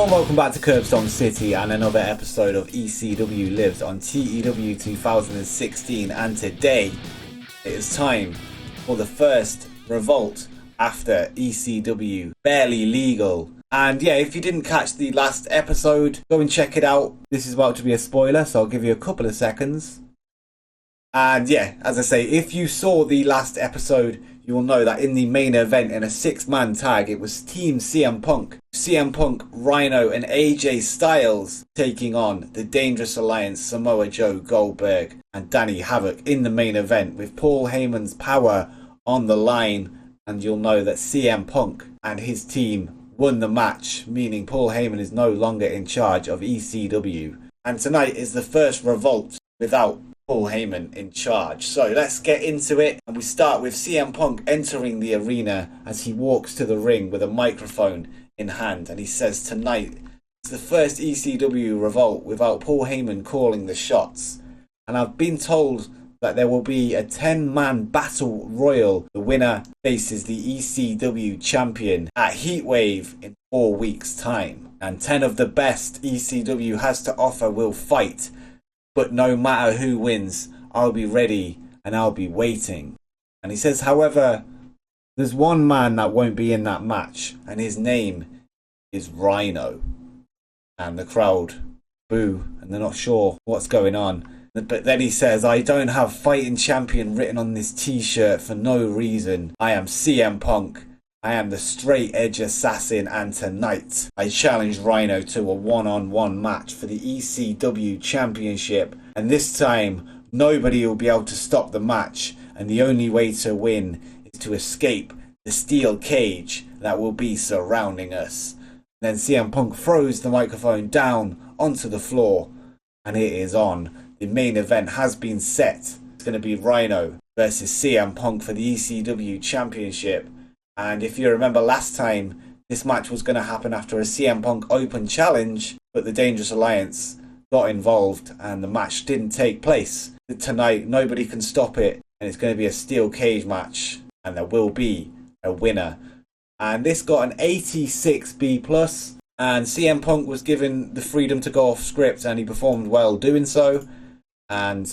Hello and welcome back to Stomp City and another episode of ECW Lives on TEW 2016, and today it is time for the first revolt after ECW Barely Legal. And yeah, if you didn't catch the last episode, go and check it out. This is about to be a spoiler, so I'll give you a couple of seconds. And yeah, as I say, if you saw the last episode, you will know that in the main event in a 6-man tag, it was Team CM Punk, Rhino and AJ Styles taking on the Dangerous Alliance, Samoa Joe, Goldberg and Danny Havoc in the main event with Paul Heyman's power on the line. And you'll know that CM Punk and his team won the match, meaning Paul Heyman is no longer in charge of ECW. And tonight is the first revolt without Paul Heyman in charge. So let's get into it, and we start with CM Punk entering the arena as he walks to the ring with a microphone in hand, and he says tonight is the first ECW revolt without Paul Heyman calling the shots. And I've been told that there will be a 10-man battle royal. The winner faces the ECW champion at Heatwave in 4 weeks time, and 10 of the best ECW has to offer will fight. But no matter who wins, I'll be ready and I'll be waiting. And he says, however, there's one man that won't be in that match, and his name is Rhino. And the crowd boo, and they're not sure what's going on. But then he says, I don't have fighting champion written on this t-shirt for no reason. I am CM Punk. I am the straight edge assassin, and tonight I challenge Rhino to a one-on-one match for the ECW Championship, and this time nobody will be able to stop the match, and the only way to win is to escape the steel cage that will be surrounding us. Then CM Punk throws the microphone down onto the floor, and it is on. The main event has been set. It's going to be Rhino versus CM Punk for the ECW Championship. And if you remember last time, this match was going to happen after a CM Punk Open Challenge, but the Dangerous Alliance got involved and the match didn't take place. Tonight, nobody can stop it, and it's going to be a steel cage match, and there will be a winner. And this got an 86B+, and CM Punk was given the freedom to go off script, and he performed well doing so. And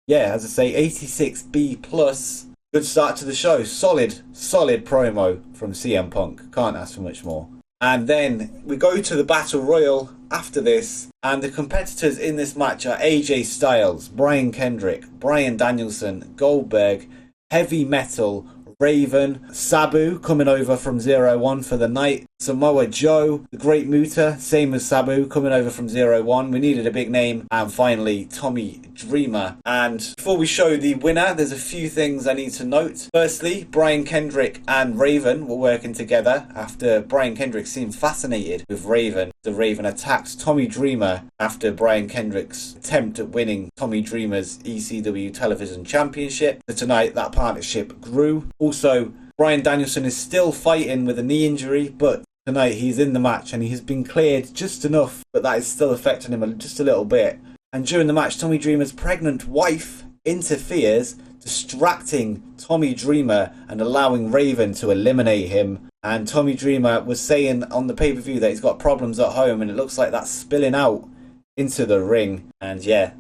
yeah, as I say, 86B+. Good start to the show. Solid promo from CM Punk. Can't ask for much more. And then we go to the Battle Royal after this. And the competitors in this match are AJ Styles, Brian Kendrick, Bryan Danielson, Goldberg, Heavy Metal, Raven, Sabu coming over from 0-1 for the night, Samoa Joe, the Great Muta, same as Sabu, coming over from 0-1. We needed a big name. And finally, Tommy Dreamer. And before we show the winner, there's a few things I need to note. Firstly, Brian Kendrick and Raven were working together after Brian Kendrick seemed fascinated with Raven. The Raven attacked Tommy Dreamer after Brian Kendrick's attempt at winning Tommy Dreamer's ECW Television Championship. So tonight, that partnership grew. Also, Bryan Danielson is still fighting with a knee injury, but tonight he's in the match and he has been cleared just enough, but that is still affecting him just a little bit. And during the match, Tommy Dreamer's pregnant wife interferes, distracting Tommy Dreamer and allowing Raven to eliminate him. And Tommy Dreamer was saying on the pay-per-view that he's got problems at home, and it looks like that's spilling out into the ring. And yeah,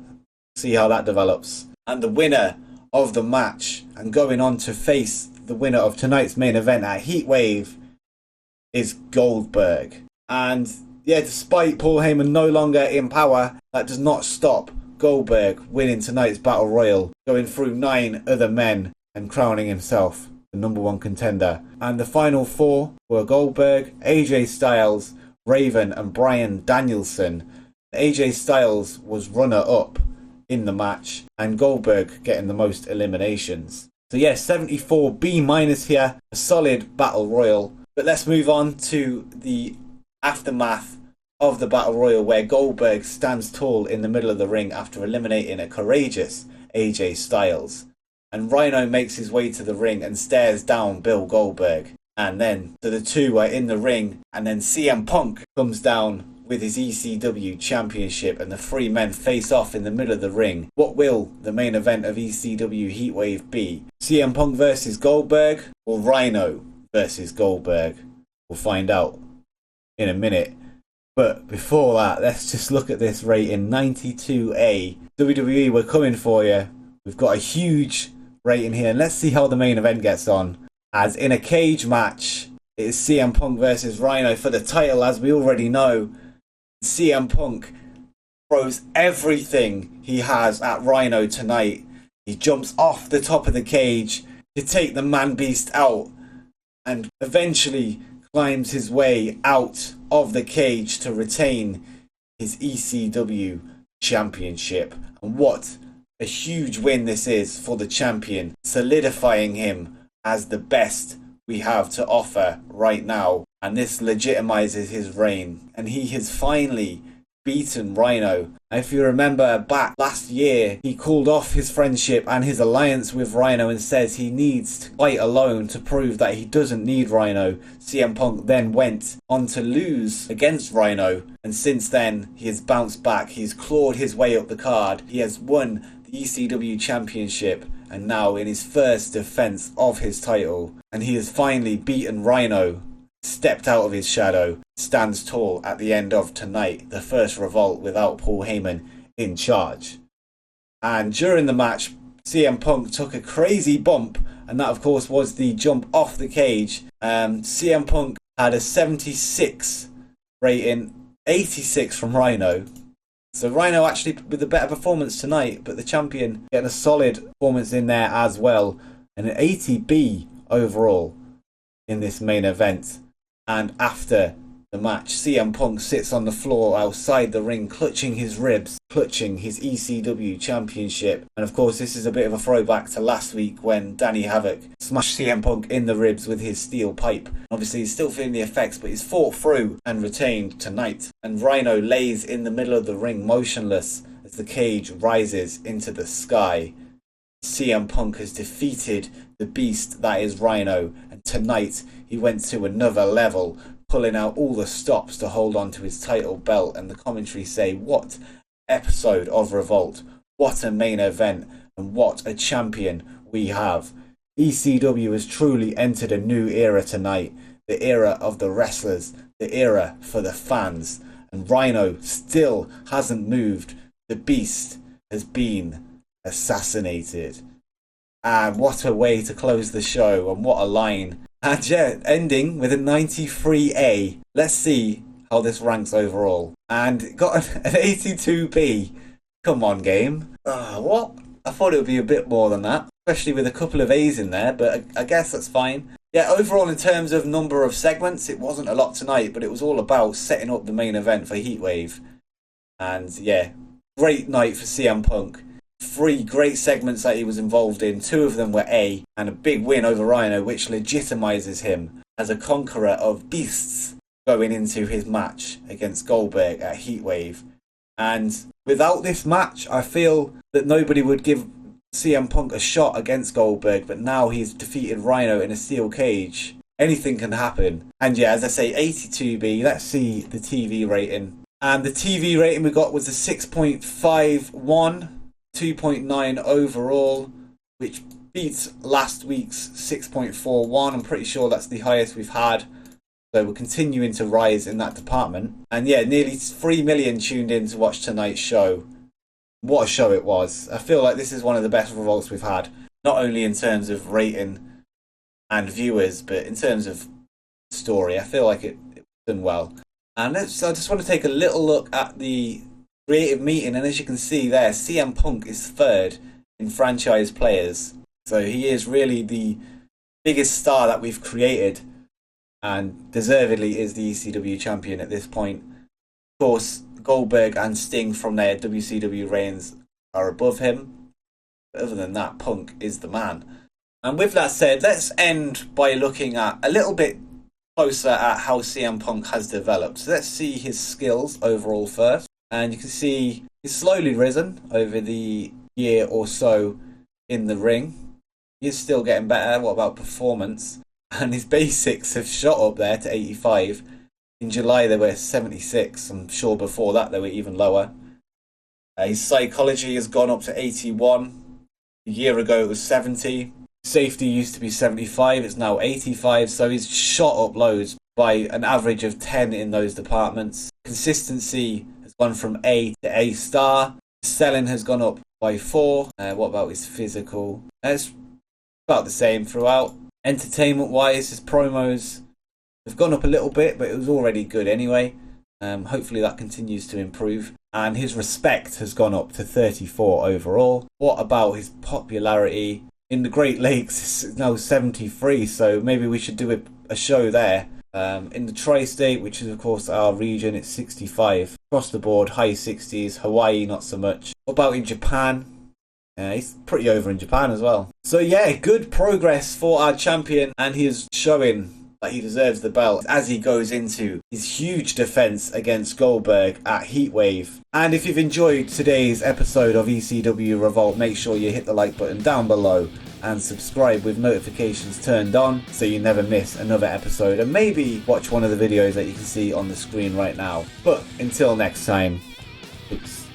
see how that develops. And the winner of the match, and going on to face the winner of tonight's main event at Heatwave, is Goldberg. And yeah, despite Paul Heyman no longer in power, that does not stop Goldberg winning tonight's Battle Royal, going through 9 other men and crowning himself the #1 contender. And the final 4 were Goldberg, AJ Styles, Raven and Bryan Danielson. AJ Styles was runner-up in the match, and Goldberg getting the most eliminations. So yeah, 74B- here, a solid Battle Royal. But let's move on to the aftermath of the Battle Royal, where Goldberg stands tall in the middle of the ring after eliminating a courageous AJ Styles. And Rhino makes his way to the ring and stares down Bill Goldberg. And then so the two are in the ring, and then CM Punk comes down with his ECW Championship, and the 3 men face off in the middle of the ring. What will the main event of ECW Heatwave be? CM Punk versus Goldberg, or Rhino versus Goldberg? We'll find out in a minute. But before that, let's just look at this rating, 92A. WWE, we're coming for you. We've got a huge rating here. And let's see how the main event gets on. As in a cage match, it is CM Punk versus Rhino for the title, as we already know. CM Punk throws everything he has at Rhino tonight. He jumps off the top of the cage to take the man beast out and eventually climbs his way out of the cage to retain his ECW Championship. And what a huge win this is for the champion, solidifying him as the best we have to offer right now. And this legitimizes his reign. And he has finally beaten Rhino. If you remember back last year, he called off his friendship and his alliance with Rhino and says he needs to fight alone to prove that he doesn't need Rhino. CM Punk then went on to lose against Rhino, and since then he has bounced back. He's clawed his way up the card. He has won the ECW Championship, and now in his first defense of his title, and he has finally beaten Rhino, stepped out of his shadow, stands tall at the end of tonight, the first Revolt without Paul Heyman in charge. And during the match, CM Punk took a crazy bump, and that of course was the jump off the cage. CM Punk had a 76 rating, 86 from Rhino. So Rhino actually with a better performance tonight, but the champion getting a solid performance in there as well, and an 80B overall in this main event. And after the match, CM Punk sits on the floor outside the ring, clutching his ribs, clutching his ECW Championship. And of course, this is a bit of a throwback to last week when Danny Havoc smashed CM Punk in the ribs with his steel pipe. Obviously, he's still feeling the effects, but he's fought through and retained tonight. And Rhino lays in the middle of the ring, motionless, as the cage rises into the sky. CM Punk has defeated the beast that is Rhino, and tonight he went to another level, pulling out all the stops to hold on to his title belt. And the commentary say, what episode of Revolt, what a main event, and what a champion we have. ECW has truly entered a new era tonight, the era of the wrestlers, the era for the fans, and Rhino still hasn't moved. The beast has been assassinated. And what a way to close the show, and what a line. And yeah, ending with a 93A. Let's see how this ranks overall. And it got an 82B. Come on, game. What? I thought it would be a bit more than that, especially with a couple of A's in there, but I guess that's fine. Yeah, overall in terms of number of segments, it wasn't a lot tonight, but it was all about setting up the main event for Heatwave. And yeah, great night for CM Punk. 3 great segments that he was involved in. 2 of them were A, and a big win over Rhino, which legitimizes him as a conqueror of beasts going into his match against Goldberg at Heatwave. And without this match, I feel that nobody would give CM Punk a shot against Goldberg, but now he's defeated Rhino in a steel cage. Anything can happen. And yeah, as I say, 82B. Let's see the TV rating. And the TV rating we got was a 6.51. 2.9 overall, which beats last week's 6.41. I'm pretty sure that's the highest we've had. So we're continuing to rise in that department. And yeah, nearly 3 million tuned in to watch tonight's show. What a show it was. I feel like this is one of the best Revolts we've had. Not only in terms of rating and viewers, but in terms of story. I feel like it was done well. And I just want to take a little look at the creative meeting, and as you can see there, CM Punk is 3rd in franchise players. So he is really the biggest star that we've created, and deservedly is the ECW champion at this point. Of course, Goldberg and Sting from their WCW reigns are above him. But other than that, Punk is the man. And with that said, let's end by looking at a little bit closer at how CM Punk has developed. So let's see his skills overall first. And you can see he's slowly risen over the year or so in the ring. He's still getting better. What about performance? And his basics have shot up there to 85. In July they were 76. I'm sure before that they were even lower. His psychology has gone up to 81. A year ago it was 70. Safety used to be 75. It's now 85. So he's shot up loads by an average of 10 in those departments. Consistency has gone from A to A star. Selling has gone up by 4. What about his physical? It's about the same throughout. Entertainment wise, his promos have gone up a little bit, but it was already good anyway. Hopefully that continues to improve. And his respect has gone up to 34 overall. What about his popularity? In the Great Lakes, it's now 73, so maybe we should do a show there. In the Tri-State, which is of course our region, it's 65. Across the board, high 60s. Hawaii, not so much. What about in Japan? He's pretty over in Japan as well. So yeah, good progress for our champion, and he is showing that he deserves the belt as he goes into his huge defense against Goldberg at Heatwave. And if you've enjoyed today's episode of ECW Revolt, make sure you hit the like button down below and subscribe with notifications turned on so you never miss another episode, and maybe watch one of the videos that you can see on the screen right now. But until next time, peace.